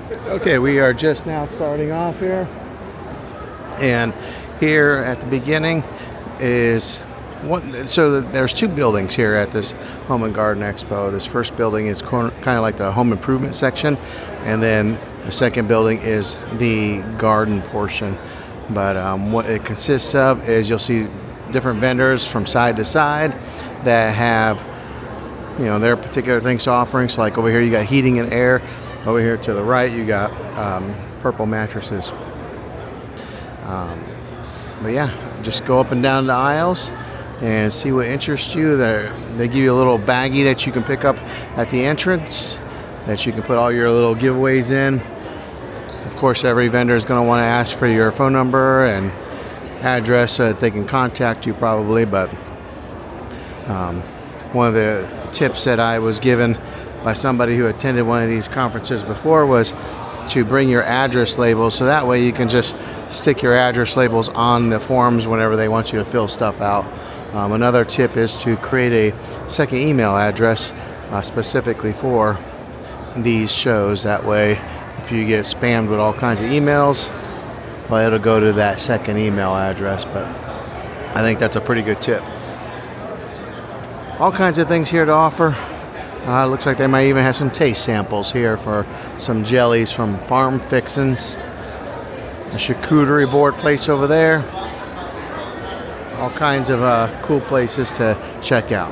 Okay, we are just now starting off here, and here at the beginning is one. So there's two buildings here at this Home and Garden Expo. This first building is kind of like the home improvement section, and then the second building is the garden portion. But what it consists of is you'll see different vendors from side to side that have their particular things offering. So like over here you got heating and air. Over here to the right, you got purple mattresses. But yeah, just go up and down the aisles and see what interests you. They give you a little baggie that you can pick up at the entrance that you can put all your little giveaways in. Of course, every vendor is going to want to ask for your phone number and address so that they can contact you probably. But one of the tips that I was given by somebody who attended one of these conferences before was to bring your address labels, so that way you can just stick your address labels on the forms whenever they want you to fill stuff out. Another tip is to create a second email address specifically for these shows. That way if you get spammed with all kinds of emails, well, it'll go to that second email address. But I think that's a pretty good tip. All kinds of things here to offer. Looks like they might even have some taste samples here for some jellies from Farm Fixins'. A charcuterie board place over there. All kinds of cool places to check out.